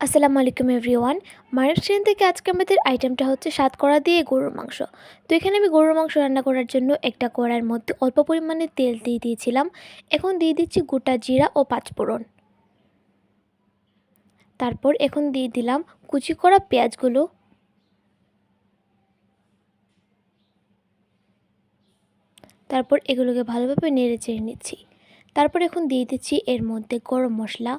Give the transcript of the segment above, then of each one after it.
আসসালামু আলাইকুম এভরিওয়ান। মায়ের ট্রেন থেকে আজকে আমাদের আইটেমটা হচ্ছে সাতকরা দিয়ে গরুর মাংস। তো এখানে আমি গরুর মাংস রান্না করার জন্য একটা কড়াইয়ের মধ্যে অল্প পরিমাণে তেল দিয়ে দিয়েছিলাম। এখন দিয়ে দিচ্ছি গোটা জিরা ও পাঁচফোড়ন। তারপর এখন দিয়ে দিলাম কুচি করা পেঁয়াজগুলো। তারপর এগুলোকে ভালোভাবে নেড়ে চেড়ে নিচ্ছি। তারপর এখন দিয়ে দিচ্ছি এর মধ্যে গরম মশলা,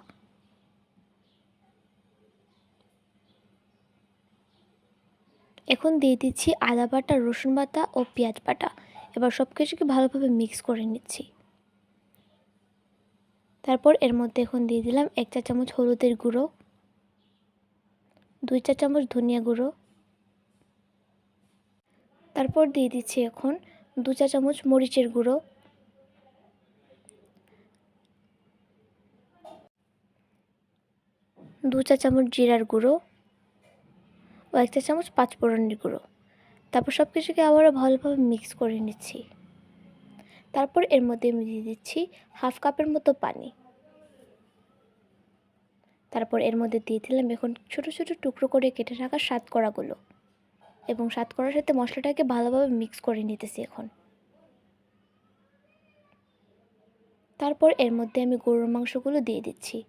এখন দিয়ে দিচ্ছি আদা বাটা, রসুন বাটা ও পেঁয়াজ বাটা। এবার সব কিছুকে ভালোভাবে মিক্স করে নিচ্ছি। তারপর এর মধ্যে এখন দিয়ে দিলাম 1 চা চামচ হলুদের গুঁড়ো, 2 চা চামচ ধনিয়া গুঁড়ো। তারপর দিয়ে দিচ্ছি এখন 2 চা চামচ মরিচের গুঁড়ো, 2 চা চামচ জিরার গুঁড়ো ও 1 চা চামচ পাঁচফোড়নের গুঁড়ো। তারপর সব কিছুকে আবারও ভালোভাবে মিক্স করে নিচ্ছি। তারপর এর মধ্যে আমি দিয়ে দিচ্ছি হাফ কাপের মতো পানি। তারপর এর মধ্যে দিয়ে দিলাম এখন ছোট ছোট টুকরো করে কেটে রাখা সাতকরাগুলো, এবং সাতকরার সাথে মশলাটাকে ভালোভাবে মিক্স করে নিতেছি এখন। তারপর এর মধ্যে আমি গরুর মাংসগুলো দিয়ে দিচ্ছি।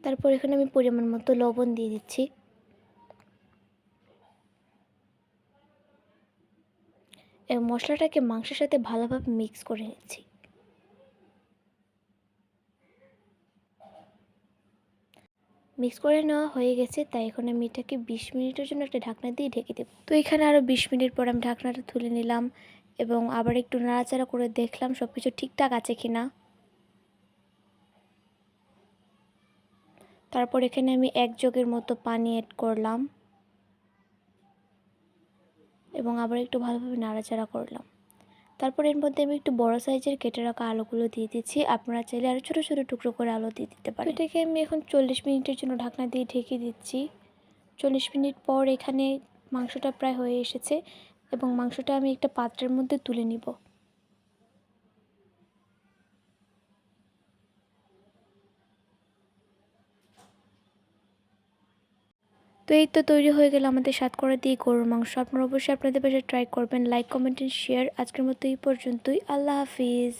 তারপর এখানে আমি পরিমাণ মতো লবণ দিয়ে দিচ্ছি। এবং মশলাটাকে মাংসের সাথে ভালোভাবে মিক্স করে নিচ্ছি। মিক্স করে নেওয়া হয়ে গেছে, তাই এখন আমি এটাকে 20 মিনিটের জন্য একটা ঢাকনা দিয়ে ঢেকে দেব। তো এখানে আরও 20 মিনিট পর আমি ঢাকনাটা তুলে নিলাম এবং আবার একটু নাড়াচাড়া করে দেখলাম সব কিছু ঠিকঠাক আছে কি না। তারপর এখানে আমি 1 জগের মতো পানি অ্যাড করলাম এবং আবার একটু ভালোভাবে নাড়াচাড়া করলাম। তারপর এর মধ্যে আমি একটু বড় সাইজের কেটে রাখা আলুগুলো দিয়ে দিচ্ছি। আপনারা চাইলে আরও ছোটো ছোটো টুকরো করে আলু দিয়ে দিতে পারেন। এটাকে আমি এখন 40 মিনিটের জন্য ঢাকনা দিয়ে ঢেকে দিচ্ছি। 40 মিনিট পর এখানে মাংসটা প্রায় হয়ে এসেছে এবং মাংসটা আমি একটা পাত্রের মধ্যে তুলে নিব। তো এই তো তৈরি হয়ে গেল আমাদের সাতকরা দিয়ে গরুর মাংস। আপনারা অবশ্যই আপনাদের বাসায় ট্রাই করবেন। Like, comment and share. আজকের মতো এই পর্যন্তই। আল্লাহ হাফিজ।